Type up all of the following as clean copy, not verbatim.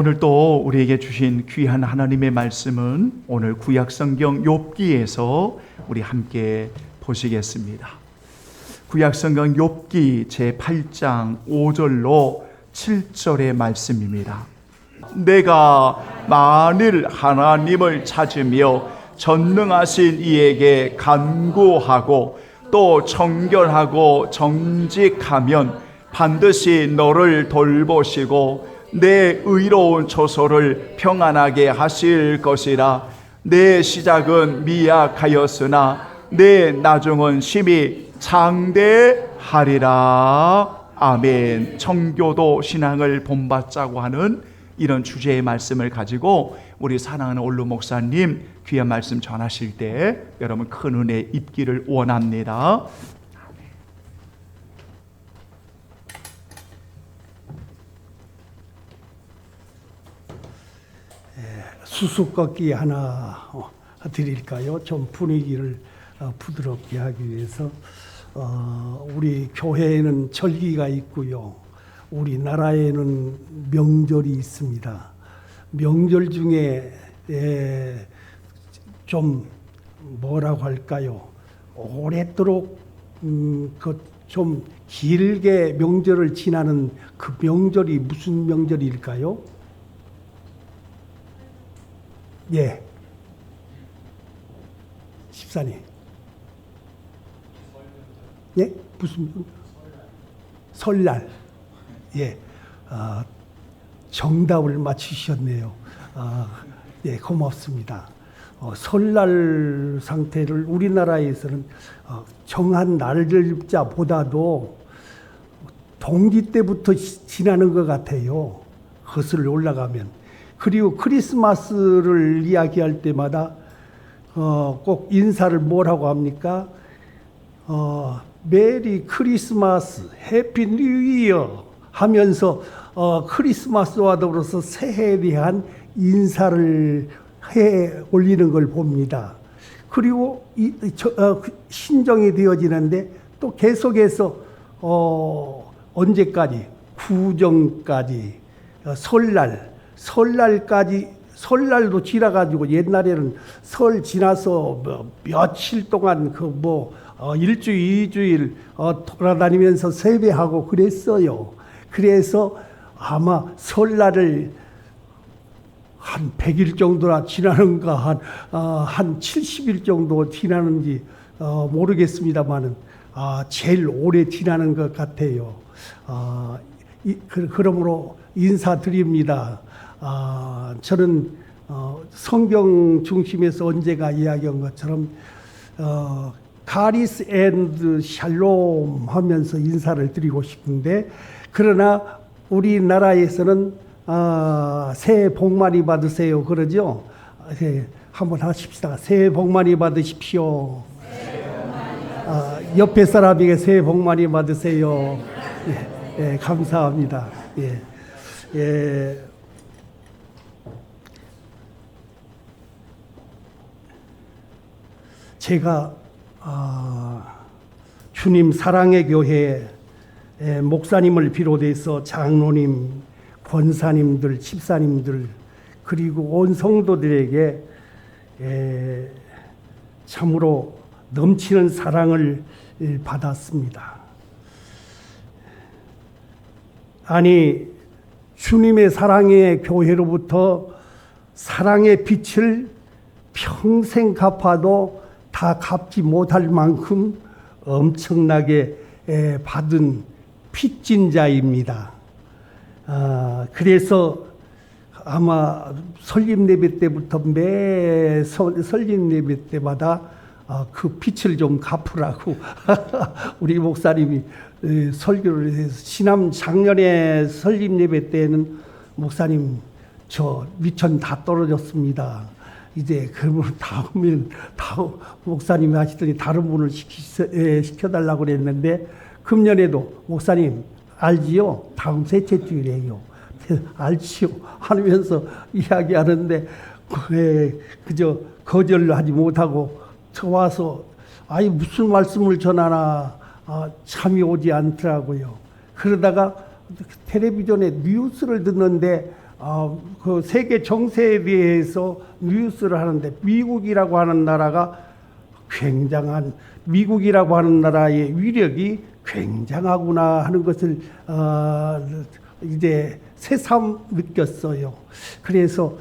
오늘 또 우리에게 주신 귀한 하나님의 말씀은 오늘 구약성경 욥기에서 우리 함께 보시겠습니다. 구약성경 욥기 제8장 5절로 7절의 말씀입니다. 내가 만일 하나님을 찾으며 전능하신 이에게 간구하고 또 정결하고 정직하면 반드시 너를 돌보시고 내 의로운 처소를 평안하게 하실 것이라. 내 시작은 미약하였으나 내 나중은 심히 장대하리라. 아멘. 청교도 신앙을 본받자고 하는 이런 주제의 말씀을 가지고 우리 사랑하는 올루 목사님 귀한 말씀 전하실 때 여러분 큰 은혜 입기를 원합니다. 수수께끼 하나 드릴까요? 좀 분위기를 부드럽게 하기 위해서. 우리 교회에는 절기가 있고요. 우리나라에는 명절이 있습니다. 명절 중에 좀 뭐라고 할까요? 오랫도록 좀 길게 명절을 지나는 그 명절이 무슨 명절일까요? 예. 집사님. 예? 무슨 설날. 예. 정답을 맞추셨네요. 예, 고맙습니다. 설날 상태를 우리나라에서는 정한 날짜보다도 동지 때부터 지나는 것 같아요. 거슬러 올라가면. 그리고 크리스마스를 이야기할 때마다 꼭 인사를 뭐라고 합니까? 메리 크리스마스, 해피 뉴 이어 하면서 크리스마스와 더불어서 새해에 대한 인사를 해 올리는 걸 봅니다. 그리고 신정이 되어지는데 또 계속해서 언제까지? 구정까지, 설날까지, 설날도 지나가지고 옛날에는 설 지나서 며칠 동안 일주일, 2주일 돌아다니면서 세배하고 그랬어요. 그래서 아마 설날을 한 100일 정도나 지나는가, 한 70일 정도 지나는지 모르겠습니다만은, 제일 오래 지나는 것 같아요. 그러므로 인사드립니다. 저는 성경 중심에서 언제가 이야기한 것처럼 가리스 앤드 샬롬 하면서 인사를 드리고 싶은데, 그러나 우리나라에서는 새해 복 많이 받으세요 그러죠? 한번 하십시다. 새해 복 많이 받으십시오. 옆에 사람에게 새해 복 많이 받으세요. 예, 감사합니다. 예. 제가 주님 사랑의 교회 목사님을 비롯해서 장로님, 권사님들, 집사님들 그리고 온 성도들에게 참으로 넘치는 사랑을 받았습니다. 아니, 주님의 사랑의 교회로부터 사랑의 빛을 평생 갚아도 다 갚지 못할 만큼 엄청나게 받은 빚진 자입니다. 그래서 아마 설립 예배 때부터 매 설립 예배 때마다 그 빚을 좀 갚으라고 우리 목사님이 설교를 해서 작년에 설립 예배 때는 목사님 저 미천 다 떨어졌습니다. 이제 그러면 다음 목사님이 하시더니 다른 분을 시켜달라고 그랬는데, 금년에도 목사님 알지요? 다음 셋째 주일에요. 알지요? 하면서 이야기하는데 그저 거절하지 못하고 저 와서 무슨 말씀을 전하나 잠이 오지 않더라고요. 그러다가 텔레비전에 뉴스를 듣는데 그 세계 정세에 대해서 뉴스를 하는데 미국이라고 하는 나라가 굉장한 미국이라고 하는 나라의 위력이 굉장하구나 하는 것을 이제 새삼 느꼈어요. 그래서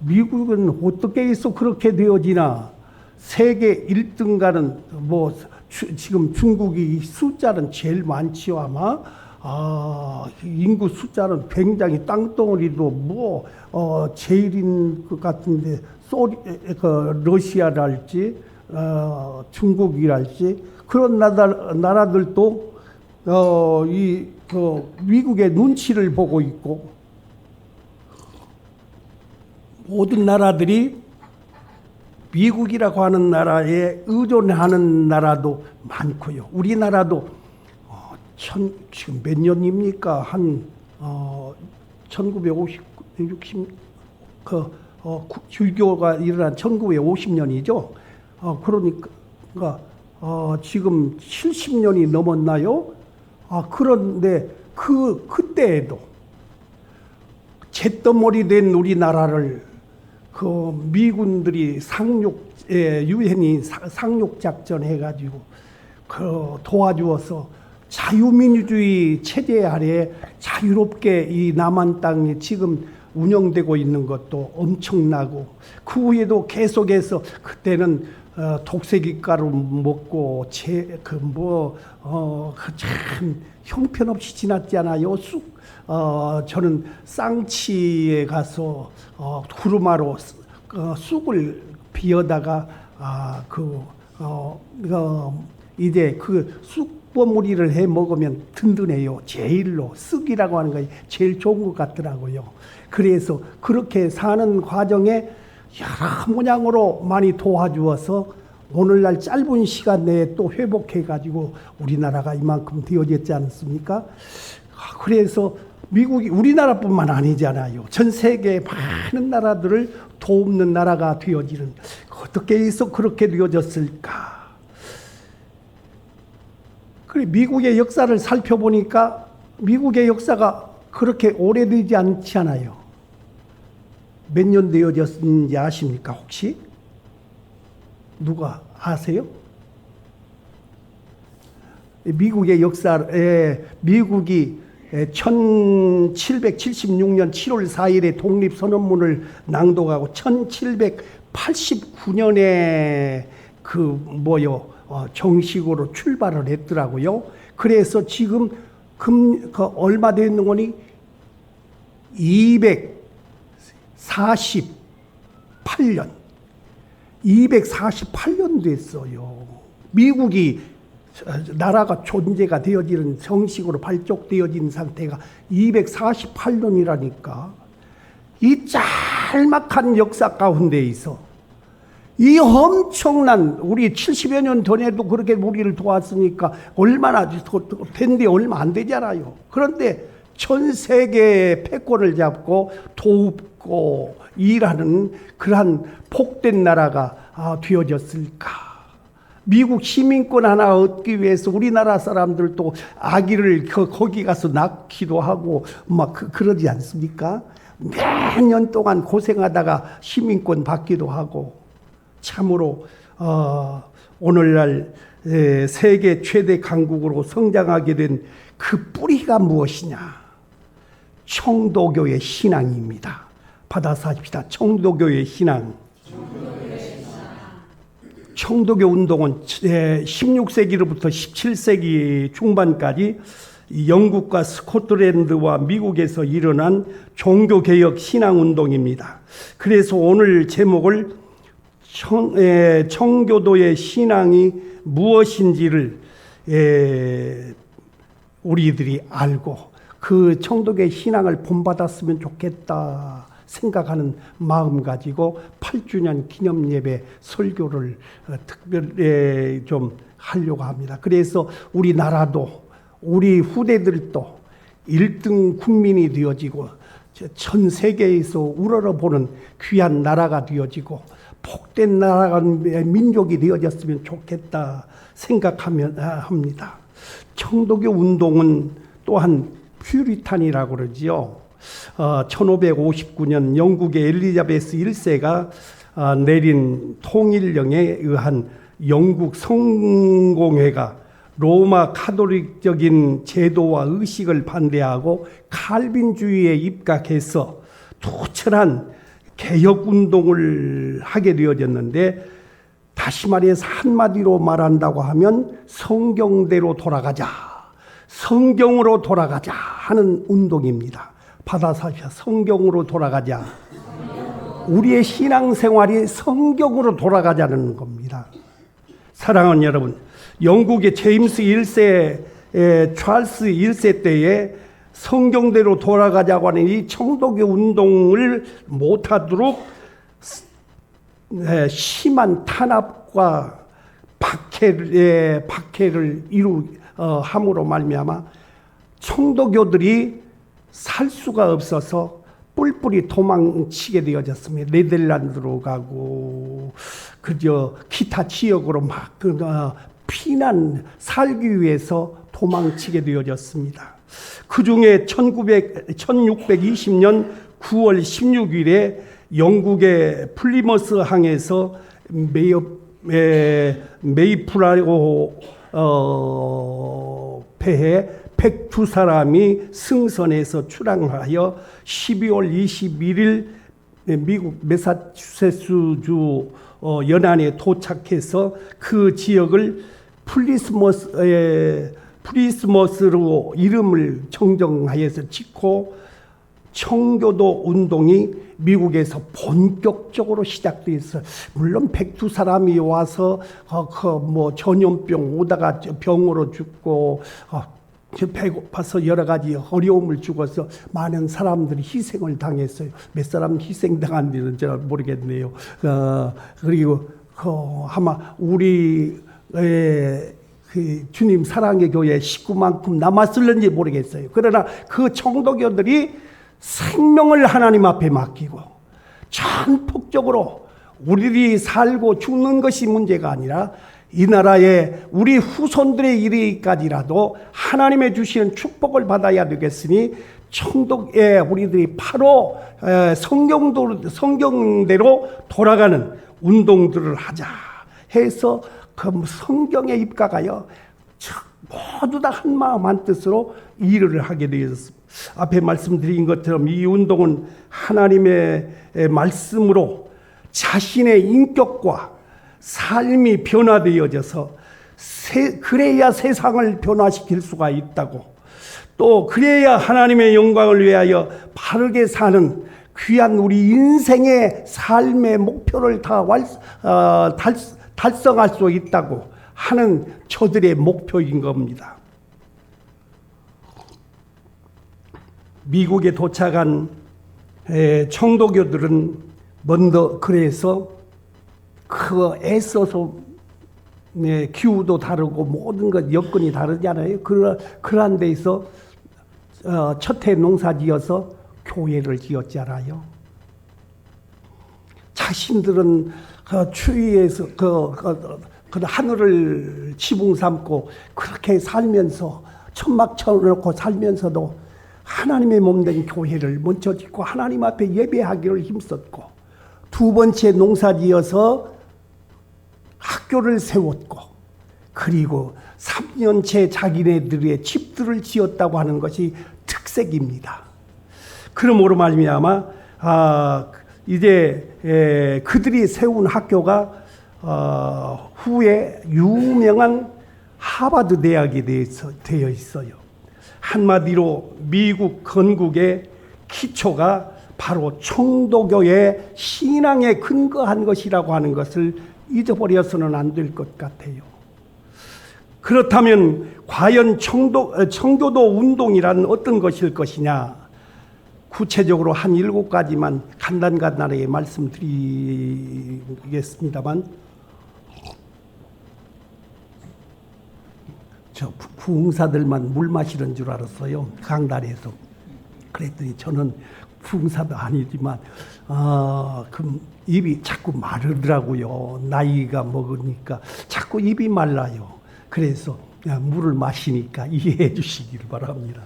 미국은 어떻게 해서 그렇게 되어지나 세계 1등가는 뭐 지금 중국이 숫자는 제일 많지요 아마. 인구 숫자는 굉장히 땅덩어리도 뭐 제일인 것 같은데 러시아랄지 중국이랄지 그런 나라들도 미국의 눈치를 보고 있고 모든 나라들이 미국이라고 하는 나라에 의존하는 나라도 많고요. 우리나라도 지금 몇 년입니까? 한 1950, 60, 불교가 일어난 1950년이죠. 그러니까 지금 70년이 넘었나요? 그런데 그때에도 잿더머리 된 우리나라를 미군들이 유엔이 상륙 작전 해가지고 도와주어서 자유민주주의 체제 아래 자유롭게 이 남한 땅이 지금 운영되고 있는 것도 엄청나고 그 후에도 계속해서 그때는 독세기 가루 먹고 참 형편없이 지났잖아요. 저는 쌍치에 가서 구루마로 쑥을 비어다가 이제 그 쑥버무리를 해 먹으면 든든해요. 제일로 쑥이라고 하는 것이 제일 좋은 것 같더라고요. 그래서 그렇게 사는 과정에 여러 모양으로 많이 도와주어서 오늘날 짧은 시간 내에 또 회복해가지고 우리나라가 이만큼 되어졌지 않습니까? 그래서 미국이 우리나라뿐만 아니잖아요. 전 세계의 많은 나라들을 돕는 나라가 되어지는 어떻게 해서 그렇게 되어졌을까? 그래 미국의 역사를 살펴보니까 미국의 역사가 그렇게 오래되지 않잖아요. 몇 년 되어졌는지 아십니까 혹시? 누가 아세요? 미국의 역사에 미국이 1776년 7월 4일에 독립선언문을 낭독하고 1789년에 정식으로 출발을 했더라고요. 그래서 지금 얼마 되는 거니? 248년 됐어요. 미국이 나라가 존재가 되어지는 정식으로 발족되어진 상태가 248년이라니까 이 짤막한 역사 가운데 있어 이 엄청난 우리 70여 년 전에도 그렇게 우리를 도왔으니까 얼마나 된데 얼마 안 되잖아요. 그런데 전 세계의 패권을 잡고 돕고 일하는 그러한 복된 나라가 되어졌을까? 미국 시민권 하나 얻기 위해서 우리나라 사람들도 아기를 거기 가서 낳기도 하고 그러지 않습니까? 몇 년 동안 고생하다가 시민권 받기도 하고 참으로 오늘날 세계 최대 강국으로 성장하게 된 그 뿌리가 무엇이냐? 청도교의 신앙입니다. 받아서 합시다. 청도교의 신앙. 청도교 운동은 16세기로부터 17세기 중반까지 영국과 스코틀랜드와 미국에서 일어난 종교개혁 신앙운동입니다. 그래서 오늘 제목을 청교도의 신앙이 무엇인지를 우리들이 알고 그 청도교의 신앙을 본받았으면 좋겠다 생각하는 마음 가지고 8주년 기념 예배 설교를 특별히 좀 하려고 합니다. 그래서 우리나라도 우리 후대들도 1등 국민이 되어지고 전 세계에서 우러러보는 귀한 나라가 되어지고 복된 나라가 민족이 되어졌으면 좋겠다 생각하면 합니다. 청도교 운동은 또한 퓨리탄이라고 그러지요. 1559년 영국의 엘리자베스 1세가 내린 통일령에 의한 영국 성공회가 로마 카톨릭적인 제도와 의식을 반대하고 칼빈주의에 입각해서 투철한 개혁운동을 하게 되어졌는데, 다시 말해서 한마디로 말한다고 하면 성경대로 돌아가자, 성경으로 돌아가자 하는 운동입니다. 받아사셔. 성경으로 돌아가자. 우리의 신앙생활이 성경으로 돌아가자는 겁니다. 사랑하는 여러분, 영국의 제임스 1세, 찰스 1세 때에 성경대로 돌아가자고 하는 이 청독의 운동을 못하도록 심한 탄압과 박해를 함으로 말미암아 청도교들이 살 수가 없어서 뿔뿔이 도망치게 되어졌습니다. 네덜란드로 가고 그저 기타 지역으로 막 피난 살기 위해서 도망치게 되어졌습니다. 그 중에 1620년 9월 16일에 영국의 플리머스 항에서 메이플라고 배에 102사람이 승선해서 출항하여 12월 21일 미국 매사추세츠주 연안에 도착해서 그 지역을 프리스머스로 이름을 정정하여서 짓고 청교도 운동이 미국에서 본격적으로 시작되었어요. 물론 102사람이 와서 전염병 오다가 병으로 죽고 배고파서 여러 가지 어려움을 주고서 많은 사람들이 희생을 당했어요. 몇 사람 희생당한지는 잘 모르겠네요. 그리고 아마 우리 그 주님 사랑의 교회 식구만큼 남았을는지 모르겠어요. 그러나 그 청도교들이 생명을 하나님 앞에 맡기고 전폭적으로 우리들이 살고 죽는 것이 문제가 아니라 이 나라의 우리 후손들의 이르기까지라도 하나님의 주시는 축복을 받아야 되겠으니 청독에 우리들이 바로 성경대로 돌아가는 운동들을 하자 해서 그 성경에 입각하여 모두 다 한 마음 한 뜻으로 일을 하게 되었습니다. 앞에 말씀드린 것처럼 이 운동은 하나님의 말씀으로 자신의 인격과 삶이 변화되어져서 그래야 세상을 변화시킬 수가 있다고, 또 그래야 하나님의 영광을 위하여 바르게 사는 귀한 우리 인생의 삶의 목표를 다 달성할 수 있다고 하는 저들의 목표인 겁니다. 미국에 도착한 청도교들은 먼저 그래서 애써서 기후도 다르고 모든 것 여건이 다르잖아요. 그런 데서 첫해 농사지어서 교회를 지었잖아요. 자신들은 추위에서 하늘을 지붕 삼고 그렇게 살면서 천막 쳐놓고 살면서도 하나님의 몸된 교회를 먼저 짓고 하나님 앞에 예배하기를 힘썼고, 두 번째 농사지어서 학교를 세웠고, 그리고 3년째 자기네들의 집들을 지었다고 하는 것이 특색입니다. 그러므로 말미암아 이제 그들이 세운 학교가 후에 유명한 하버드 대학이 되어 있어요. 한마디로 미국 건국의 기초가 바로 청도교의 신앙에 근거한 것이라고 하는 것을 잊어버려서는 안 될 것 같아요. 그렇다면 과연 청교도 운동이란 어떤 것일 것이냐? 구체적으로 한 7가지만 간단하게 말씀드리겠습니다만, 저 부흥사들만 물 마시는 줄 알았어요. 강단에서. 그랬더니 저는 부흥사도 아니지만 그 입이 자꾸 마르더라고요. 나이가 먹으니까 자꾸 입이 말라요. 그래서 물을 마시니까 이해해 주시길 바랍니다.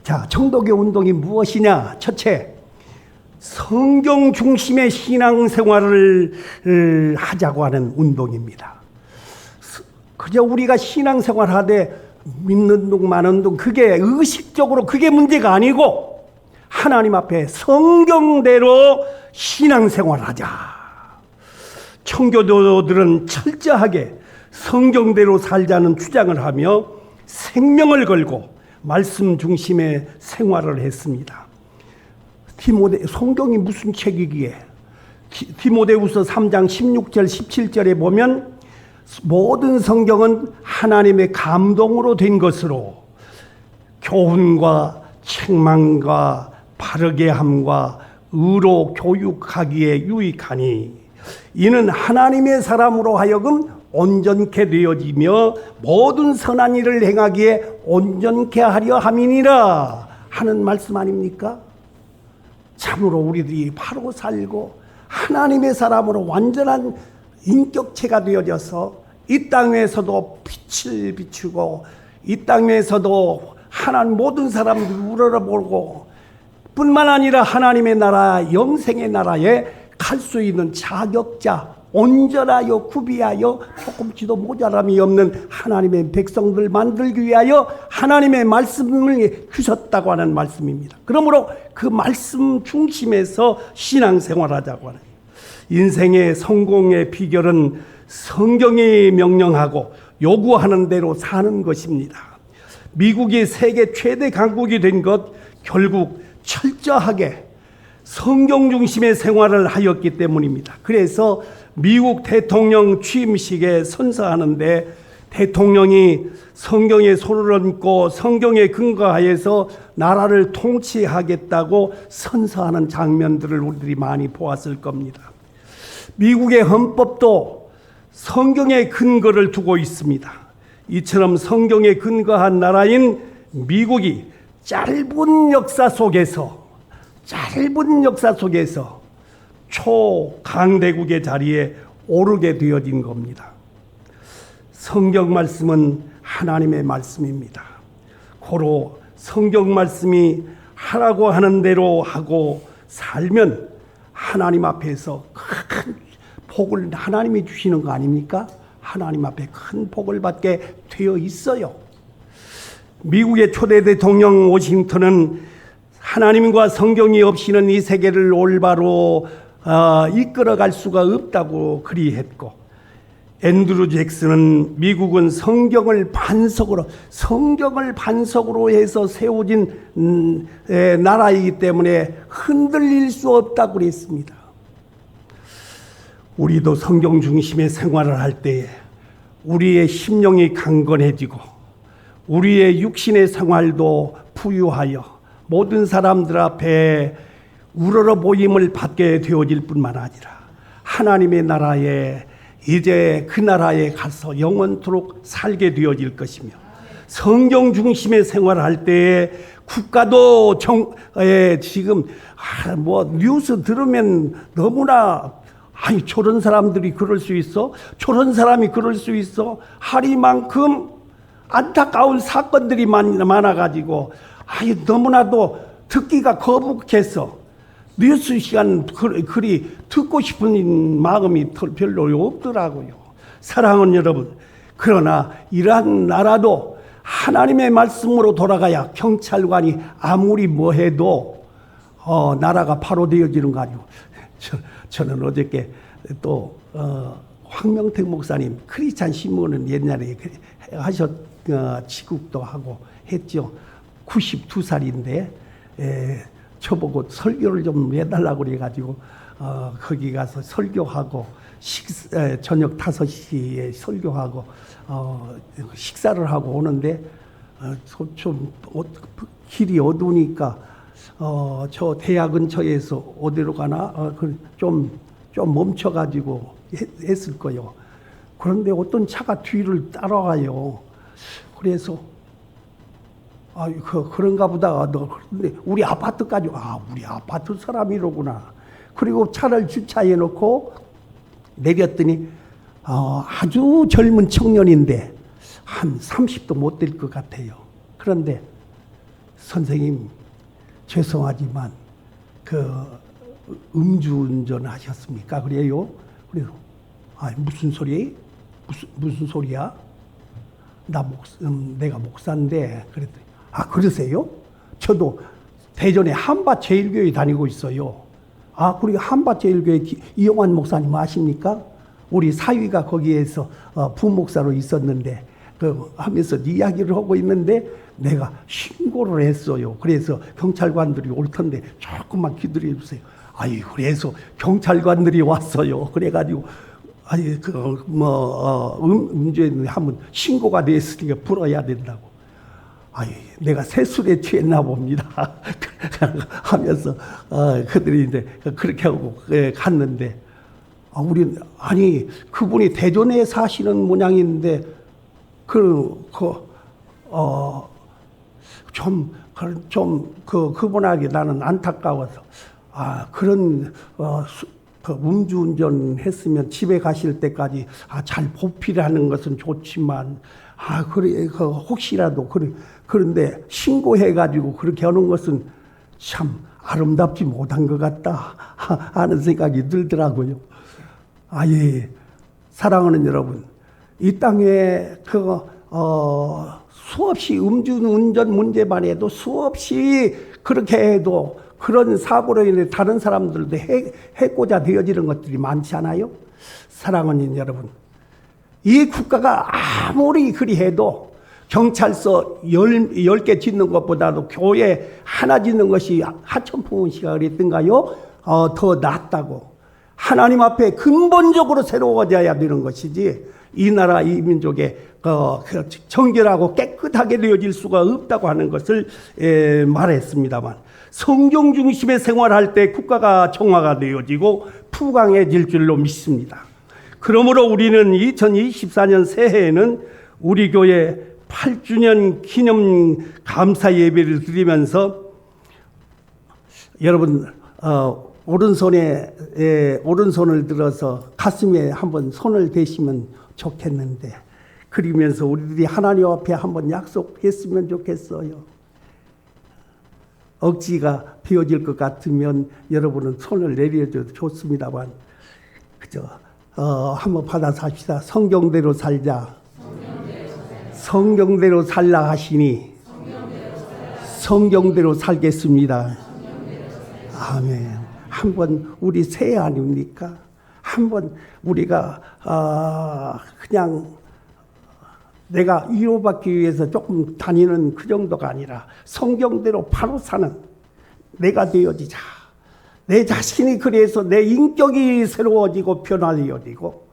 자, 청도교 운동이 무엇이냐? 첫째, 성경 중심의 신앙생활을 하자고 하는 운동입니다. 그저 우리가 신앙생활하되 믿는 둥 마는 둥 그게 의식적으로 그게 문제가 아니고 하나님 앞에 성경대로 신앙생활하자. 청교도들은 철저하게 성경대로 살자는 주장을 하며 생명을 걸고 말씀 중심의 생활을 했습니다. 성경이 무슨 책이기에? 디모데후서 3장 16절 17절에 보면 모든 성경은 하나님의 감동으로 된 것으로 교훈과 책망과 바르게 함과 의로 교육하기에 유익하니 이는 하나님의 사람으로 하여금 온전케 되어지며 모든 선한 일을 행하기에 온전케 하려 함이니라 하는 말씀 아닙니까? 참으로 우리들이 바로 살고 하나님의 사람으로 완전한 인격체가 되어져서 이 땅에서도 빛을 비추고 이 땅에서도 하나님 모든 사람들이 우러러보고 뿐만 아니라 하나님의 나라 영생의 나라에 갈 수 있는 자격자 온전하여 구비하여 조금치도 모자람이 없는 하나님의 백성들 만들기 위하여 하나님의 말씀을 주셨다고 하는 말씀입니다. 그러므로 그 말씀 중심에서 신앙생활하자고 하는 인생의 성공의 비결은 성경이 명령하고 요구하는 대로 사는 것입니다. 미국이 세계 최대 강국이 된 것 결국 철저하게 성경 중심의 생활을 하였기 때문입니다. 그래서 미국 대통령 취임식에 선서하는데 대통령이 성경에 손을 얹고 성경에 근거하여서 나라를 통치하겠다고 선서하는 장면들을 우리들이 많이 보았을 겁니다. 미국의 헌법도 성경에 근거를 두고 있습니다. 이처럼 성경에 근거한 나라인 미국이 짧은 역사 속에서 초강대국의 자리에 오르게 되어진 겁니다. 성경 말씀은 하나님의 말씀입니다. 고로 성경 말씀이 하라고 하는 대로 하고 살면 하나님 앞에서 큰 복을 하나님이 주시는 거 아닙니까? 하나님 앞에 큰 복을 받게 되어 있어요. 미국의 초대 대통령 워싱턴은 하나님과 성경이 없이는 이 세계를 올바로 이끌어갈 수가 없다고 그리했고, 앤드루 잭슨은 미국은 성경을 반석으로 해서 세워진 나라이기 때문에 흔들릴 수 없다고 그랬습니다. 우리도 성경 중심의 생활을 할 때에 우리의 심령이 강건해지고 우리의 육신의 생활도 부유하여 모든 사람들 앞에 우러러 보임을 받게 되어질 뿐만 아니라 하나님의 나라에 이제 그 나라에 가서 영원토록 살게 되어질 것이며, 성경 중심의 생활을 할 때에 국가도 지금 뉴스 들으면 너무나 저런 사람들이 그럴 수 있어? 저런 사람이 그럴 수 있어? 하리만큼 안타까운 사건들이 많아가지고 너무나도 듣기가 거북해서 뉴스 시간 그리 듣고 싶은 마음이 별로 없더라고요. 사랑하는 여러분, 그러나 이러한 나라도 하나님의 말씀으로 돌아가야 경찰관이 아무리 뭐해도 나라가 바로 되어지는 거 아니고. 저는 어저께 또 황명택 목사님 크리스찬 신문은 옛날에 취급도 하고 했죠. 92살인데 저보고 설교를 좀 해달라고 그래가지고 거기 가서 설교하고 저녁 5시에 설교하고 식사를 하고 오는데 좀 길이 어두우니까 저 대야 근처에서 어디로 가나 좀 멈춰가지고 했을 거예요. 그런데 어떤 차가 뒤를 따라와요. 그래서 그런가 보다. 근데 우리 아파트까지 우리 아파트 사람이로구나. 그리고 차를 주차해 놓고 내렸더니 아주 젊은 청년인데 한 30도 못 될 것 같아요. 그런데 선생님 죄송하지만 그 음주운전 하셨습니까? 그래요? 그래서 무슨 소리? 무슨 소리야? 내가 목사인데 그랬더니 그러세요? 저도 대전에 한밭제일교회 다니고 있어요. 그리고 한밭제일교회 이용환 목사님 아십니까? 우리 사위가 거기에서 부목사로 있었는데 하면서 이야기를 하고 있는데 내가 신고를 했어요. 그래서 경찰관들이 올 텐데 조금만 기다려 주세요. 그래서 경찰관들이 왔어요. 그래가지고 음주에 한번 신고가 됐으니까 불어야 된다고. 내가 새술에 취했나 봅니다. 하면서 그들이 이제 그렇게 하고 갔는데 우리 그분이 대전에 사시는 모양인데 그분에게 나는 안타까워서 그런 음주운전 했으면 집에 가실 때까지 잘 보필하는 것은 좋지만 그래 혹시라도 그런데 신고해가지고 그렇게 하는 것은 참 아름답지 못한 것 같다 하는 생각이 들더라고요. 예. 사랑하는 여러분, 이 땅에 수없이 음주운전 문제만 해도 수없이 그렇게 해도 그런 사고로 인해 다른 사람들도 해코자 되어지는 것들이 많지 않아요? 사랑하는 여러분, 이 국가가 아무리 그리해도 경찰서 10개 짓는 것보다도 교회 하나 짓는 것이 하천풍은 씨가 그랬던가요? 더 낫다고. 하나님 앞에 근본적으로 새로워져야 되는 것이지 이 나라 이 민족의 정결하고 깨끗하게 되어질 수가 없다고 하는 것을 말했습니다만, 성경 중심의 생활할 때 국가가 정화가 되어지고 부강해질 줄로 믿습니다. 그러므로 우리는 2024년 새해에는 우리 교회 8주년 기념 감사 예배를 드리면서 여러분 오른손을 들어서 가슴에 한번 손을 대시면 좋겠는데, 그러면서 우리들이 하나님 앞에 한번 약속했으면 좋겠어요. 억지가 비워질 것 같으면 여러분은 손을 내려줘도 좋습니다만, 한번 받아서 합시다. 성경대로 살자. 성경대로 살라 하시니 성경대로 살겠습니다. 아멘. 한번 우리 새해 아닙니까? 한번 우리가 그냥 내가 위로받기 위해서 조금 다니는 그 정도가 아니라 성경대로 바로 사는 내가 되어지자. 내 자신이 그래서 내 인격이 새로워지고 변화되어지고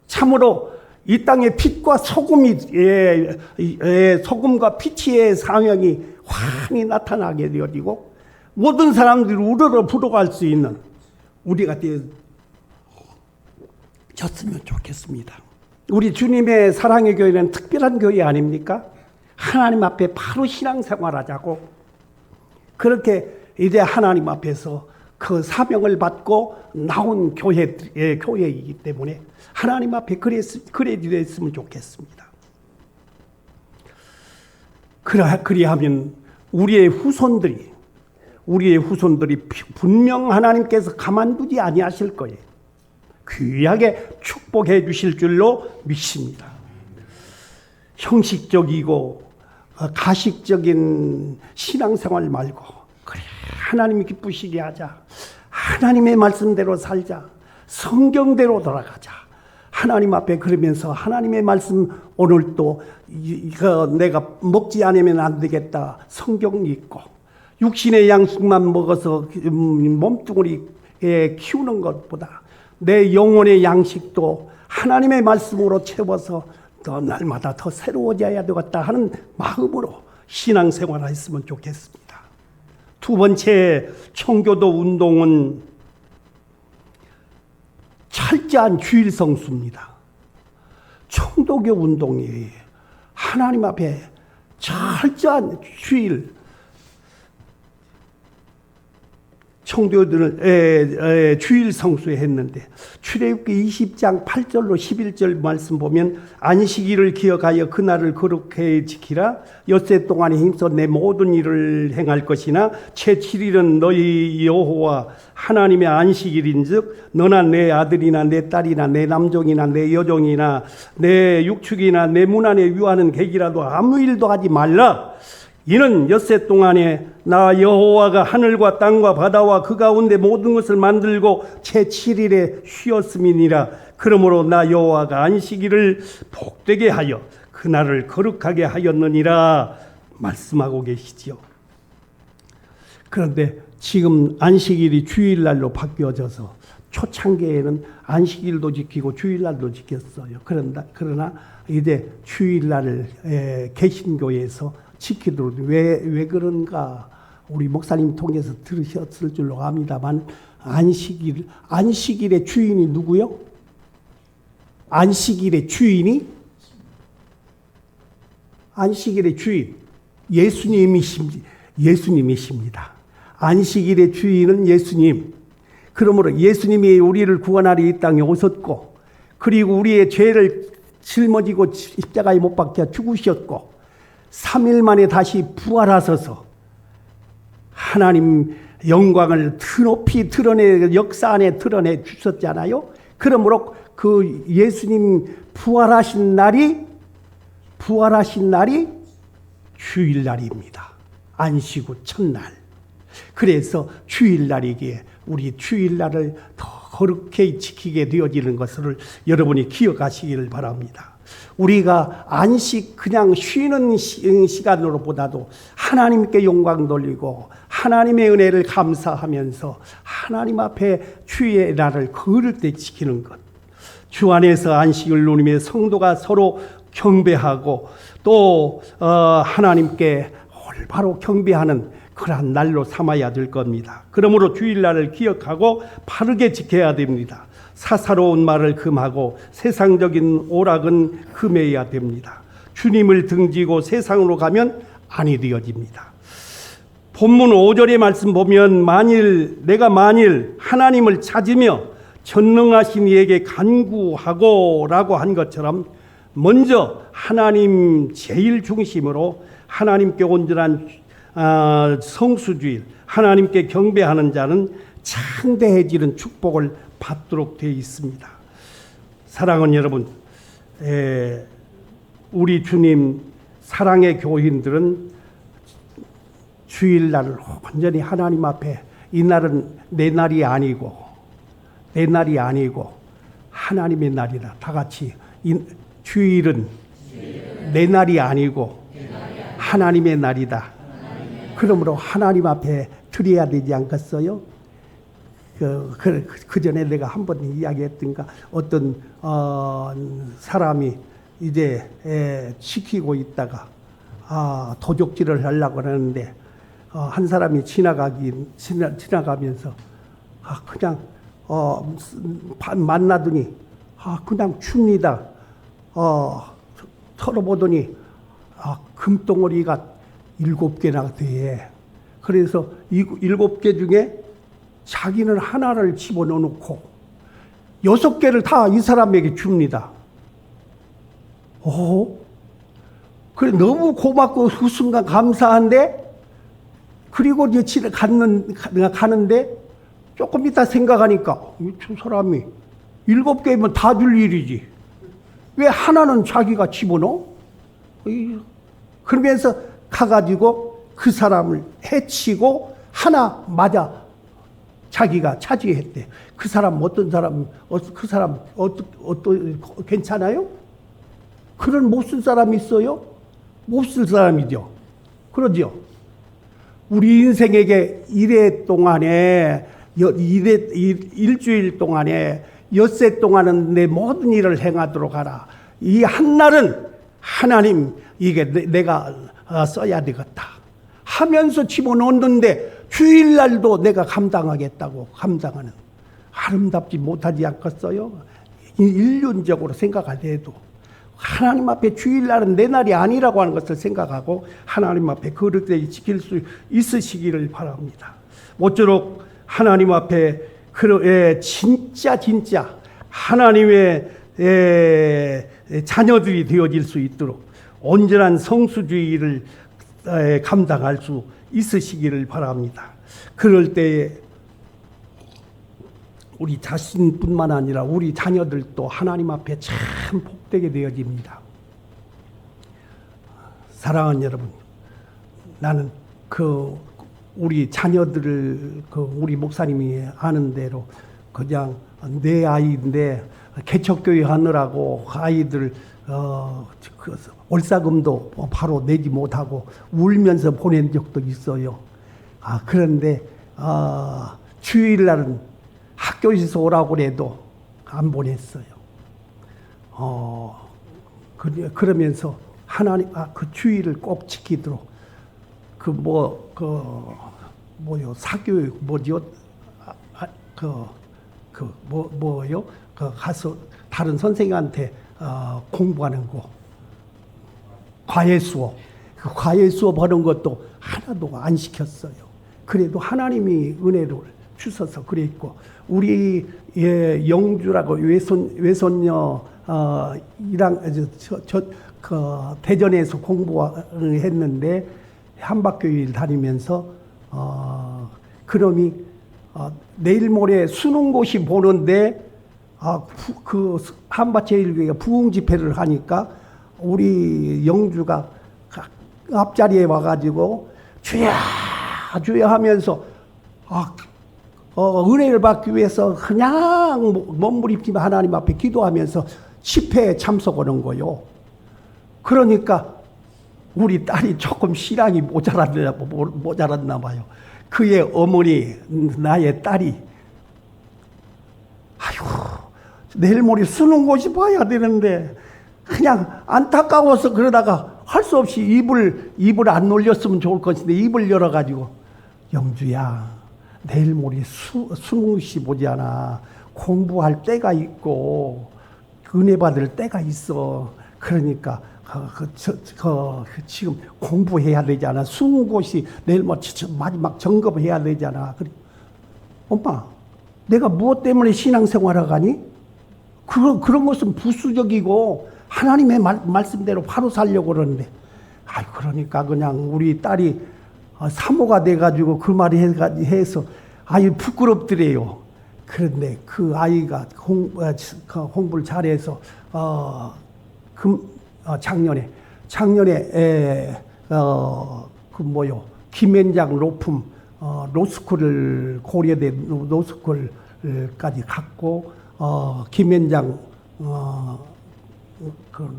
참으로 이 땅에 빛과 소금과 빛의 상형이 환히 나타나게 되어지고 모든 사람들이 우러러 불어갈 수 있는 우리가 되어졌으면 좋겠습니다. 우리 주님의 사랑의 교회는 특별한 교회 아닙니까? 하나님 앞에 바로 신앙생활하자고, 그렇게 이제 하나님 앞에서 그 사명을 받고 나온 교회이기 때문에 하나님 앞에 그래 됐으면 좋겠습니다. 그리하면 우리의 후손들이 분명 하나님께서 가만두지 아니하실 거예요. 귀하게 축복해 주실 줄로 믿습니다. 형식적이고 가식적인 신앙생활 말고 그래 하나님이 기쁘시게 하자. 하나님의 말씀대로 살자. 성경대로 돌아가자. 하나님 앞에 그러면서 하나님의 말씀 오늘 또 내가 먹지 않으면 안 되겠다. 성경 읽고 육신의 양식만 먹어서 몸뚱이에 키우는 것보다 내 영혼의 양식도 하나님의 말씀으로 채워서 더 날마다 더 새로워져야 되겠다 하는 마음으로 신앙생활을 했으면 좋겠습니다. 두 번째 청교도 운동은 철저한 주일 성수입니다. 청도교 운동이 하나님 앞에 철저한 주일 성도들은 주일 성수했는데 출애굽기 20장 8절로 11절 말씀 보면 안식일을 기억하여 그날을 거룩히 지키라. 엿새 동안에 힘써 내 모든 일을 행할 것이나 제7일은 너희 여호와 하나님의 안식일인즉 너나 내 아들이나 내 딸이나 내 남종이나 내 여종이나 내 육축이나 내 문 안에 유하는 객이라도 아무 일도 하지 말라. 이는 엿새 동안에 나 여호와가 하늘과 땅과 바다와 그 가운데 모든 것을 만들고 제7일에 쉬었음이니라. 그러므로 나 여호와가 안식일을 복되게 하여 그날을 거룩하게 하였느니라 말씀하고 계시지요. 그런데 지금 안식일이 주일날로 바뀌어져서 초창기에는 안식일도 지키고 주일날도 지켰어요. 그러나 이제 주일날을 개신교에서 지키도록 왜 그런가 우리 목사님 통해서 들으셨을 줄로 압니다만 안식일의 주인이 누구요? 안식일의 주인 예수님이십니다. 안식일의 주인은 예수님. 그러므로 예수님이 우리를 구원하려 이 땅에 오셨고 그리고 우리의 죄를 짊어지고 십자가에 못 박혀 죽으셨고 3일 만에 다시 부활하셔서 하나님 영광을 드높이 드러내 역사 안에 드러내 주셨잖아요. 그러므로 그 예수님 부활하신 날이 주일날입니다. 안식 후 첫날. 그래서 주일날이기에 우리 주일날을 더 거룩히 지키게 되어지는 것을 여러분이 기억하시기를 바랍니다. 우리가 안식 그냥 쉬는 시간으로 보다도 하나님께 영광 돌리고 하나님의 은혜를 감사하면서 하나님 앞에 주의 날을 거룩히 지키는 것. 주 안에서 안식을 누리며 성도가 서로 경배하고 또 하나님께 올바로 경배하는 그러한 날로 삼아야 될 겁니다. 그러므로 주일날을 기억하고 바르게 지켜야 됩니다. 사사로운 말을 금하고 세상적인 오락은 금해야 됩니다. 주님을 등지고 세상으로 가면 아니 되어집니다. 본문 5절의 말씀 보면 내가 만일 하나님을 찾으며 전능하신 이에게 간구하고 라고 한 것처럼 먼저 하나님 제일 중심으로 하나님께 온전한 성수주일, 하나님께 경배하는 자는 창대해지는 축복을 받도록 되어 있습니다. 사랑하는 여러분, 우리 주님 사랑의 교인들은 주일날을 완전히 하나님 앞에 이 날은 내 날이 아니고 하나님의 날이다. 다 같이 주일은 내 날이 아니고 하나님의 날이다. 그러므로 하나님 앞에 드려야 되지 않겠어요? 그 전에 내가 한번 이야기했던가 어떤 사람이 이제 지키고 있다가 도적질을 하려고 하는데 한 사람이 지나가면서 그냥 만나더니 그냥 춥니다. 털어보더니 금덩어리가 7개나 돼. 그래서 7개 중에 자기는 하나를 집어넣어놓고 6개를 다 이 사람에게 줍니다. 그래 너무 고맙고 그 순간 감사한데 그리고 이제 가는데 조금 이따 생각하니까 저 사람이 7개면 다 줄 일이지 왜 하나는 자기가 집어넣어? 그러면서 가가지고 그 사람을 해치고 하나 맞아 자기가 차지했대. 그 사람 괜찮아요? 그런 못쓸 사람 있어요? 못쓸 사람이죠. 그러죠. 우리 인생에게 일주일 동안에 엿새 동안은 내 모든 일을 행하도록 하라. 이 한날은 하나님 이게 내가 써야 되겠다 하면서 집어넣는데 주일날도 내가 감당하겠다고 감당하는 아름답지 못하지 않겠어요? 인륜적으로 생각할 때도 하나님 앞에 주일날은 내 날이 아니라고 하는 것을 생각하고 하나님 앞에 거룩하게 지킬 수 있으시기를 바랍니다. 모쪼록 하나님 앞에 진짜 하나님의 자녀들이 되어질 수 있도록 온전한 성수주의를 감당할 수 있으시기를 바랍니다. 그럴 때에 우리 자신뿐만 아니라 우리 자녀들도 하나님 앞에 참 복되게 되어집니다. 사랑하는 여러분, 나는 우리 자녀들을 우리 목사님이 아는 대로 그냥 내 아이인데 개척교회 하느라고 아이들 월사금도 바로 내지 못하고 울면서 보낸 적도 있어요. 그런데 주일날은 학교에서 오라고 해도 안 보냈어요. 그러면서 하나님 그 주의를 꼭 지키도록 사교육 가서 다른 선생님한테 공부하는 거 과외 수업 과외 수업 하는 것도 하나도 안 시켰어요. 그래도 하나님이 은혜를 주셔서 그랬고 우리 영주라고 외손녀 대전에서 공부를 했는데 한박교회를 다니면서 그놈이 내일 모레 수능고시 보는데 그 한밭제일교회가 부흥 집회를 하니까 우리 영주가 앞자리에 와가지고 주야 주야 하면서 은혜를 받기 위해서 그냥 몸부림치며 하나님 앞에 기도하면서 집회에 참석하는 거요. 그러니까 우리 딸이 조금 신앙이 모자랐나 봐요. 그의 어머니 나의 딸이 내일 모레 수능고시 봐야 되는데 그냥 안타까워서 그러다가 할 수 없이 입을 안 놀렸으면 좋을 것인데 입을 열어가지고 영주야 내일 모레 수능시 보지 않아. 공부할 때가 있고 은혜 받을 때가 있어. 그러니까 지금 공부해야 되잖아. 수능고시 내일 마지막 점검해야 되잖아. 엄마 내가 무엇 때문에 신앙생활을 가니? 그런 것은 부수적이고 하나님의 말씀대로 바로 살려고 그러는데 그러니까 그냥 우리 딸이 사모가 돼가지고 그 말이 해서 부끄럽더래요. 그런데 그 아이가 공부를 잘해서 작년에 김현장 로품 로스쿨을 고려대 로스쿨까지 갔고 김현장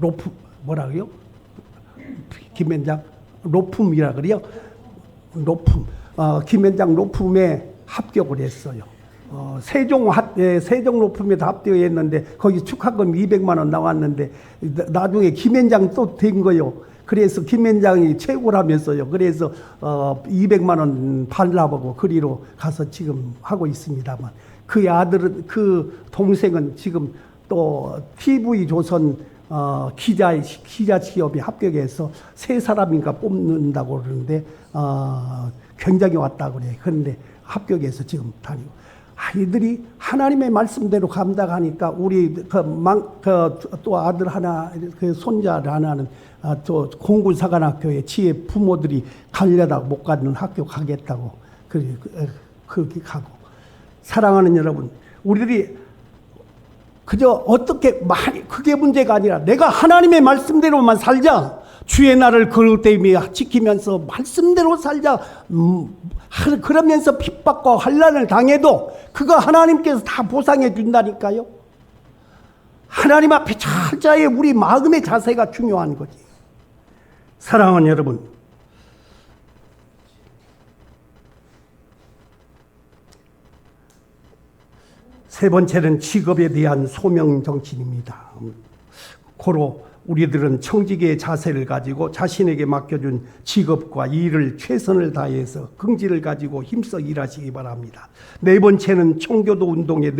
로품 뭐라고요? 김현장 로품이라 그래요. 로품 김현장 로품에 합격을 했어요. 세종 로품에도 합격했는데 거기 축하금 200만 원 나왔는데 나중에 김현장 또 된 거요. 그래서 김현장이 최고라면서요. 그래서 200만 원 발라보고 그리로 가서 지금 하고 있습니다만 그 아들은 그 동생은 지금 또 TV 조선 기자 취업에 합격해서 세 사람인가 뽑는다고 그러는데 굉장히 왔다고 그래. 그런데 합격해서 지금 다니고 아이들이 하나님의 말씀대로 감당하니까 우리 또 아들 하나 그 손자 하나는 또 공군사관학교에 지혜 부모들이 가려다 못 가는 학교 가겠다고 그렇게 가고. 사랑하는 여러분, 우리들이 그저 어떻게 많이 그게 문제가 아니라 내가 하나님의 말씀대로만 살자. 주의 날을 그럴 때에 지키면서 말씀대로 살자. 그러면서 핍박과 환난을 당해도 그거 하나님께서 다 보상해 준다니까요. 하나님 앞에 철저히 우리 마음의 자세가 중요한 거지. 사랑하는 여러분, 세 번째는 직업에 대한 소명 정신입니다. 고로 우리들은 청지기의 자세를 가지고 자신에게 맡겨준 직업과 일을 최선을 다해서 긍지를 가지고 힘써 일하시기 바랍니다. 네 번째는 청교도 운동의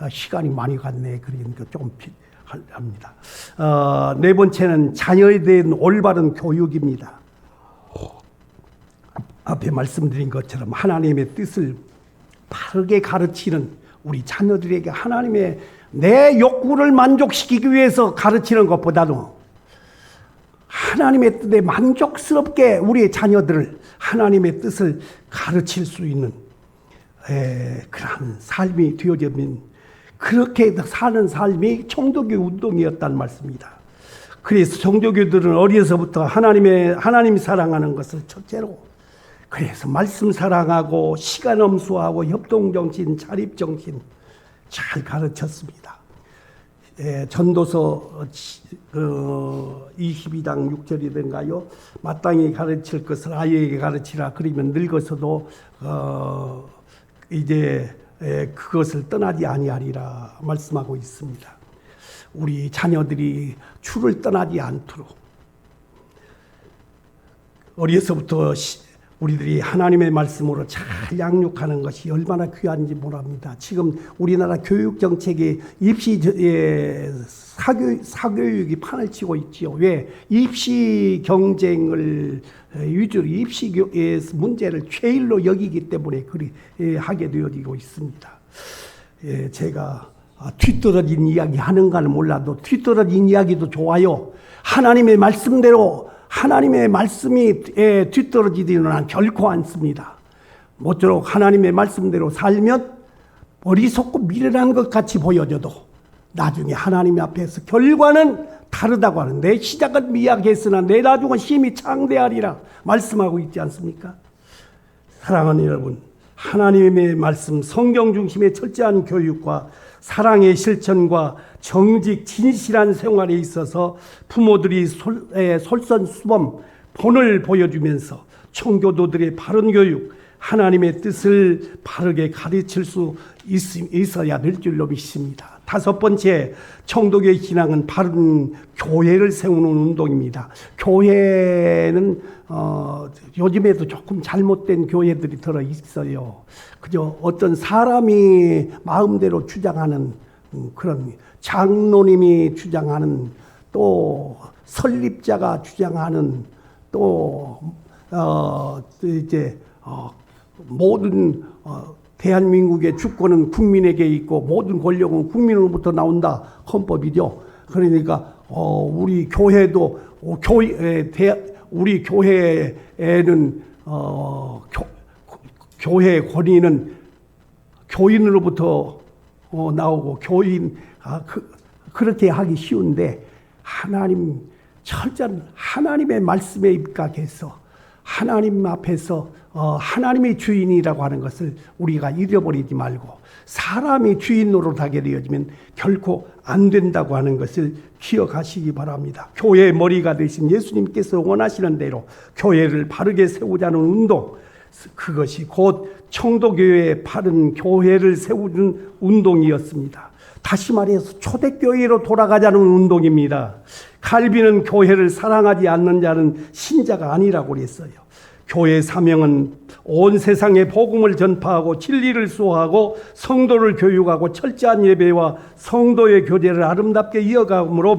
시간이 많이 갔네. 그러니까 조금 합니다. 네 번째는 자녀에 대한 올바른 교육입니다. 앞에 말씀드린 것처럼 하나님의 뜻을 바르게 가르치는 우리 자녀들에게 하나님의 내 욕구를 만족시키기 위해서 가르치는 것보다도 하나님의 뜻에 만족스럽게 우리의 자녀들을 하나님의 뜻을 가르칠 수 있는 그러한 삶이 되어지면 그렇게 사는 삶이 청도교 운동이었다는 말씀입니다. 그래서 청도교들은 어려서부터 하나님 사랑하는 것을 첫째로, 그래서 말씀 사랑하고 시간 엄수하고 협동정신, 자립정신 잘 가르쳤습니다. 전도서 22장 6절이든가요. 마땅히 가르칠 것을 아이에게 가르치라. 그러면 늙어서도 이제 그것을 떠나지 아니하리라 말씀하고 있습니다. 우리 자녀들이 주를 떠나지 않도록 어려서부터 우리들이 하나님의 말씀으로 잘 양육하는 것이 얼마나 귀한지 모릅니다. 지금 우리나라 교육 정책이 입시 사교육이 판을 치고 있지요. 왜? 입시 경쟁을 위주로 입시 문제를 최일로 여기기 때문에 그리 하게 되어지고 있습니다. 제가 뒤떨어진 이야기 하는가는 몰라도 뒤떨어진 이야기도 좋아요. 하나님의 말씀대로 하나님의 말씀이 뒤떨어지지는 결코 않습니다. 모쪼록 하나님의 말씀대로 살면 어리석고 미련한 것 같이 보여져도 나중에 하나님 앞에서 결과는 다르다고 하는데 시작은 미약했으나 내 나중은 심히 창대하리라 말씀하고 있지 않습니까? 사랑하는 여러분, 하나님의 말씀 성경 중심의 철저한 교육과 사랑의 실천과 정직 진실한 생활에 있어서 부모들이 솔선수범 본을 보여주면서 청교도들의 바른 교육, 하나님의 뜻을 바르게 가르칠 수 있어야 될 줄로 믿습니다. 다섯 번째, 청도교의 신앙은 바른 교회를 세우는 운동입니다. 교회는 요즘에도 조금 잘못된 교회들이 들어 있어요. 그저 어떤 사람이 마음대로 주장하는 그런 장로님이 주장하는, 또 설립자가 주장하는, 또 모든 대한민국의 주권은 국민에게 있고 모든 권력은 국민으로부터 나온다. 헌법이죠. 그러니까 우리 교회도 우리 교회에는 교회 권위는 교인으로부터 나오고 그렇게 하기 쉬운데 철저한 하나님의 말씀에 입각해서 하나님 앞에서 하나님의 주인이라고 하는 것을 우리가 잃어버리지 말고 사람이 주인 노릇하게 되어지면 결코 안 된다고 하는 것을 기억하시기 바랍니다. 교회의 머리가 되신 예수님께서 원하시는 대로 교회를 바르게 세우자는 운동, 그것이 곧 청도교회의 바른 교회를 세우는 운동이었습니다. 다시 말해서 초대교회로 돌아가자는 운동입니다. 칼빈은 교회를 사랑하지 않는 자는 신자가 아니라고 그랬어요. 교회의 사명은 온 세상에 복음을 전파하고 진리를 수호하고 성도를 교육하고 철저한 예배와 성도의 교제를 아름답게 이어감으로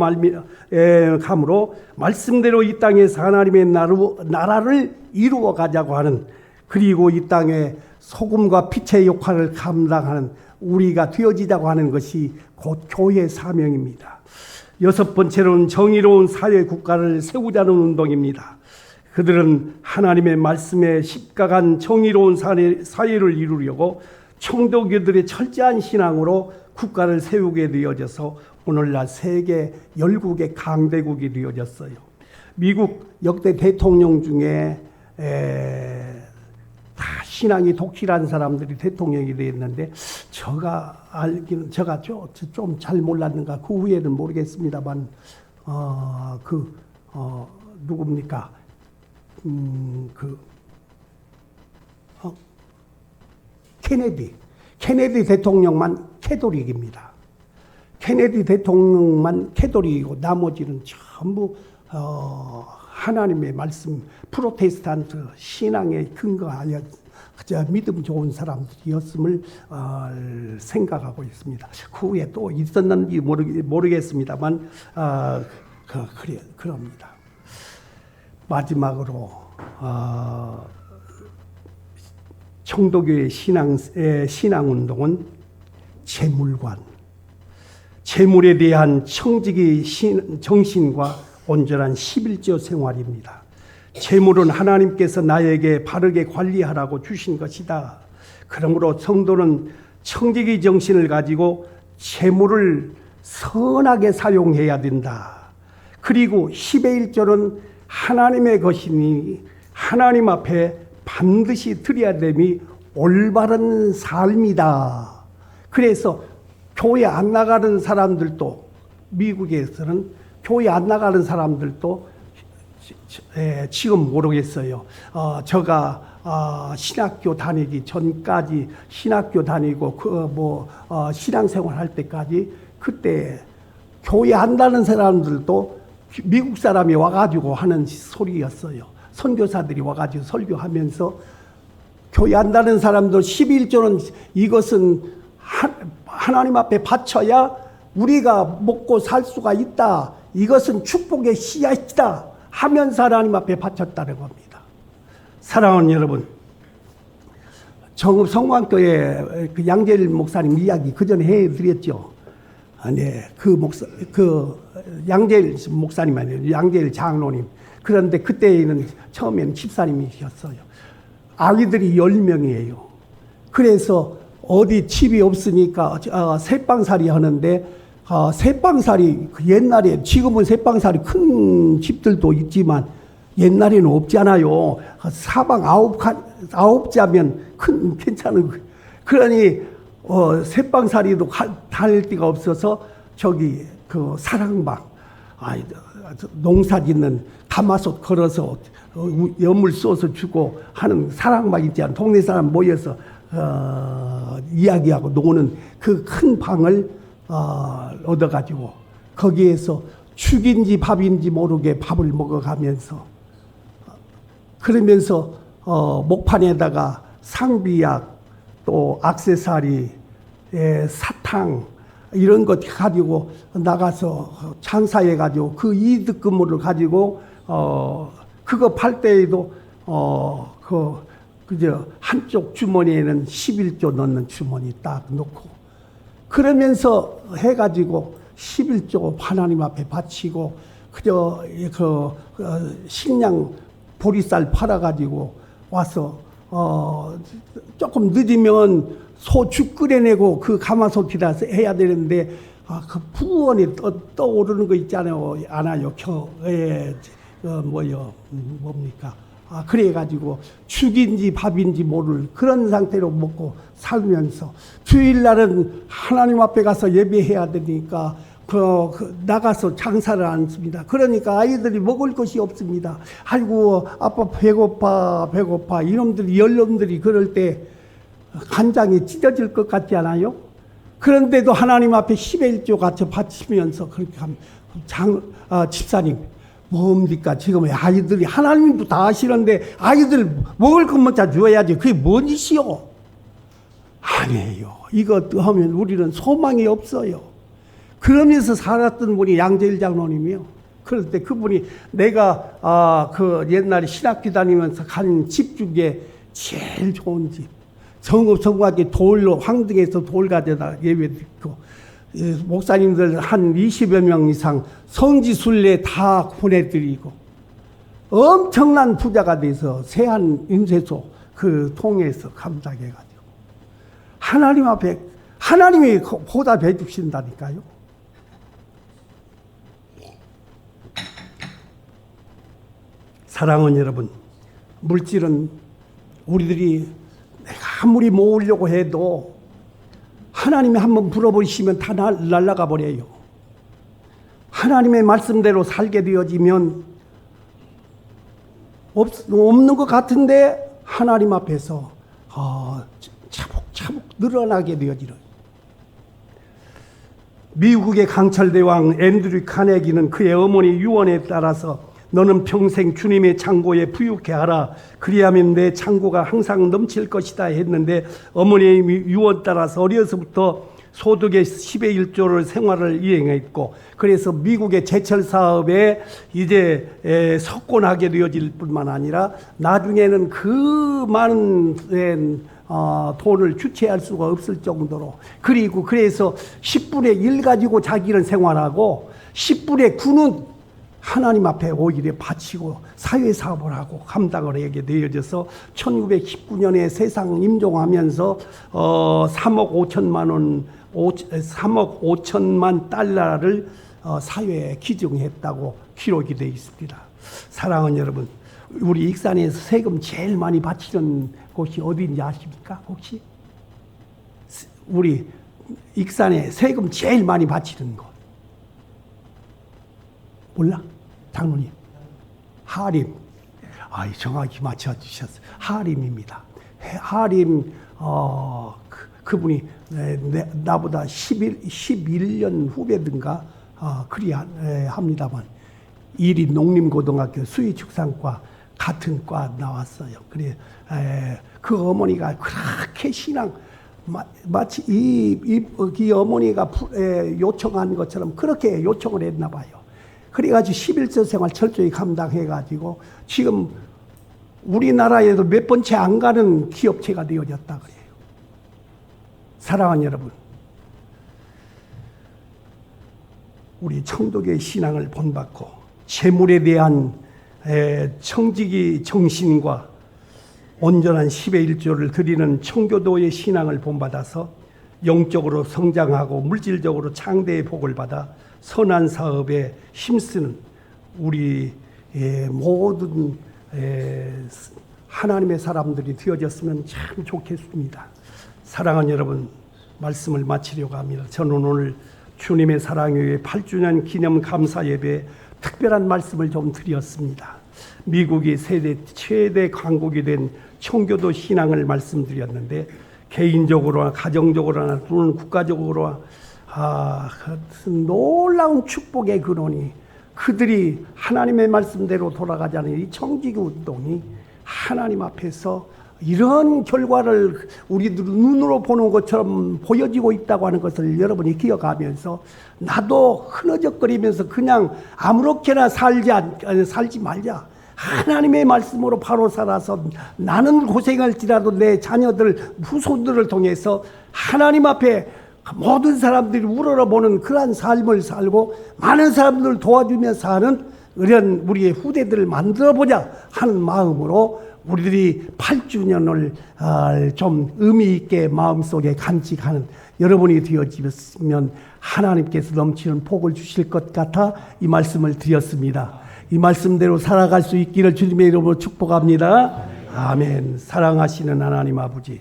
말씀대로 이 땅에서 하나님의 나라를 이루어 가자고 하는, 그리고 이 땅에 소금과 빛의 역할을 감당하는 우리가 되어지자고 하는 것이 곧 교회의 사명입니다. 여섯 번째로는 정의로운 사회 국가를 세우자는 운동입니다. 그들은 하나님의 말씀에 십각한 정의로운 사회를 이루려고 청도교들의 철저한 신앙으로 국가를 세우게 되어져서 오늘날 세계 열국의 강대국이 되어졌어요. 미국 역대 대통령 중에 다 신앙이 독실한 사람들이 대통령이 되었는데 제가 좀 잘 몰랐는가, 그 후에는 모르겠습니다만 누굽니까? 케네디 대통령만 캐톨릭입니다. 케네디 대통령만 캐톨릭이고 나머지는 전부 하나님의 말씀 프로테스탄트 신앙에 근거하여 믿음 좋은 사람들이었음을 생각하고 있습니다. 그 후에 또 있었는지 모르겠습니다만 그럽니다. 마지막으로 청도교회 신앙운동은 재물관, 재물에 대한 청지기 정신과 온전한 11조 생활입니다. 재물은 하나님께서 나에게 바르게 관리하라고 주신 것이다. 그러므로 성도는 청지기 정신을 가지고 재물을 선하게 사용해야 된다. 그리고 10의 1조는 하나님의 것이니 하나님 앞에 반드시 드려야 됨이 올바른 삶이다. 그래서 교회 안 나가는 사람들도, 미국에서는 교회 안 나가는 사람들도 지금 모르겠어요. 제가 신학교 다니기 전까지, 신학교 다니고 신앙생활 할 때까지, 그때 교회 안 나가는 사람들도 미국 사람이 와가지고 하는 소리였어요. 선교사들이 와가지고 설교하면서 교회 안 나가는 사람들 11조는 이것은 하나님 앞에 바쳐야 우리가 먹고 살 수가 있다. 이것은 축복의 씨앗이다 하면서 하나님 앞에 바쳤다는 겁니다. 사랑하는 여러분, 정읍 성광교회 그 양재일 목사님 이야기 그 전에 해드렸죠. 네, 그 양재일 목사님 아니에요. 양재일 장로님. 그런데 그때는 처음에는 집사님이셨어요. 아이들이 10명이에요. 그래서 어디 집이 없으니까 새빵살이 하는데, 새빵살이 옛날에, 지금은 새빵살이 큰 집들도 있지만 옛날에는 없잖아요. 사방 9자면 괜찮은 거예요. 그러니 새빵살이도 다닐 데가 없어서 저기 그 사랑방, 농사 짓는 가마솥 걸어서 염을 쏘서 주고 하는 사랑방 있잖아요. 동네 사람 모여서 이야기하고 노는 그 큰 방을 얻어가지고 거기에서 죽인지 밥인지 모르게 밥을 먹어가면서, 그러면서 목판에다가 상비약 또 액세서리, 사탕 이런 것 가지고 나가서 장사해가지고 그 이득금을 가지고 그거 팔 때에도 그저 한쪽 주머니에는 11조 넣는 주머니 딱 놓고, 그러면서 해가지고 11조 하나님 앞에 바치고, 그저 식량 보리쌀 팔아가지고 와서 조금 늦으면 소죽 끓여내고 그 가마솥에다 해야 되는데, 그 부원이 떠오르는 거 있잖아요. 아나요? 뭡니까? 그래가지고 죽인지 밥인지 모를 그런 상태로 먹고 살면서, 주일날은 하나님 앞에 가서 예배해야 되니까 나가서 장사를 안 씁니다. 그러니까 아이들이 먹을 것이 없습니다. 아이고 아빠 배고파 이놈들이 열놈들이 그럴 때 간장이 찢어질 것 같지 않아요? 그런데도 하나님 앞에 10의 1조 같이 바치면서 그렇게 하면, 집사님 뭡니까? 지금 아이들이, 하나님도 다 아시는데 아이들 먹을 것만 다 줘야지. 그게 뭔 짓이요? 아니에요. 이거 하면 우리는 소망이 없어요. 그러면서 살았던 분이 양재일 장로님이요. 그럴 때 그분이 내가 그 옛날에 신학교 다니면서 간 집 중에 제일 좋은 집, 정읍 성곽에 돌로 황등에서 돌 가져다 예배 드리고, 목사님들 한 20여 명 이상 성지순례 다 보내드리고, 엄청난 부자가 돼서 세한 인쇄소 그 통해서 감당해가지고 하나님 앞에 하나님이 보답해 주신다니까요. 사랑하는 여러분, 물질은 우리들이 내가 아무리 모으려고 해도 하나님이 한번 불어버리시면 다 날아가 버려요. 하나님의 말씀대로 살게 되어지면 없는 것 같은데 하나님 앞에서 차곡차곡 늘어나게 되어지는. 미국의 강철대왕 앤드류 카네기는 그의 어머니 유언에 따라서 너는 평생 주님의 창고에 부유케 하라. 그리하면 내 창고가 항상 넘칠 것이다 했는데, 어머니의 유언 따라서 어려서부터 소득의 10의 1조를 생활을 이행했고, 그래서 미국의 제철 사업에 이제 석권하게 되어질 뿐만 아니라 나중에는 그 많은 돈을 주체할 수가 없을 정도로, 그리고 그래서 10분의 1 가지고 자기는 생활하고 10분의 9는 하나님 앞에 오히려 바치고 사회사업을 하고 감당을 하게 되어져서 1919년에 세상 임종하면서 3억 5천만 원, 3억 5천만 달러를 사회에 기증했다고 기록이 되어 있습니다. 사랑하는 여러분, 우리 익산에서 세금 제일 많이 바치는 곳이 어디인지 아십니까? 혹시? 우리 익산에 세금 제일 많이 바치는 곳 몰라? 장로님. 하림. 정확히 맞춰주셨어요. 하림입니다. 하림, 그분이 나보다 11년 후배든가, 그리 합니다만, 이리 농림고등학교 수의축산과 같은 과 나왔어요. 그래, 그 어머니가 그렇게 신앙, 마치 이 어머니가 요청한 것처럼 그렇게 요청을 했나 봐요. 그래가지고 11조 생활 철저히 감당해가지고 지금 우리나라에도 몇 번째 안 가는 기업체가 되어졌다 그래요. 사랑하는 여러분, 우리 청도교의 신앙을 본받고 재물에 대한 청지기 정신과 온전한 10의 1조를 드리는 청교도의 신앙을 본받아서 영적으로 성장하고 물질적으로 창대의 복을 받아 선한 사업에 힘쓰는 우리 모든 하나님의 사람들이 되어졌으면 참 좋겠습니다. 사랑하는 여러분, 말씀을 마치려고 합니다. 저는 오늘 주님의 사랑교회 8주년 기념 감사 예배에 특별한 말씀을 좀 드렸습니다. 미국이 세계 최대 강국이 된 청교도 신앙을 말씀드렸는데, 개인적으로나 가정적으로나 또는 국가적으로 놀라운 축복의 근원이 그들이 하나님의 말씀대로 돌아가자는 이 청지기 운동이 하나님 앞에서 이런 결과를 우리들 눈으로 보는 것처럼 보여지고 있다고 하는 것을 여러분이 기억하면서, 나도 흐느적거리면서 그냥 아무렇게나 살지 말자. 하나님의 말씀으로 바로 살아서 나는 고생할지라도 내 자녀들, 후손들을 통해서 하나님 앞에 모든 사람들이 우러러보는 그러한 삶을 살고 많은 사람들을 도와주며 사는 이런 우리의 후대들을 만들어보자 하는 마음으로 우리들이 8주년을 좀 의미 있게 마음속에 간직하는 여러분이 되어지면 하나님께서 넘치는 복을 주실 것 같아 이 말씀을 드렸습니다. 이 말씀대로 살아갈 수 있기를 주님의 이름으로 축복합니다. 아멘. 사랑하시는 하나님 아버지,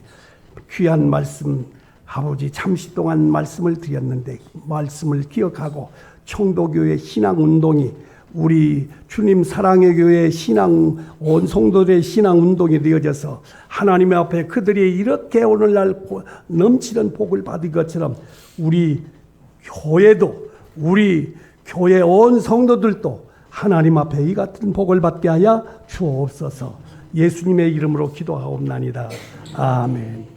귀한 말씀 아버지, 잠시 동안 말씀을 드렸는데 말씀을 기억하고 청도교회 신앙운동이 우리 주님 사랑의 교회 신앙, 온 성도들의 신앙운동이 되어져서 하나님 앞에 그들이 이렇게 오늘날 넘치는 복을 받은 것처럼 우리 교회도, 우리 교회 온 성도들도 하나님 앞에 이 같은 복을 받게 하여 주옵소서. 예수님의 이름으로 기도하옵나이다. 아멘.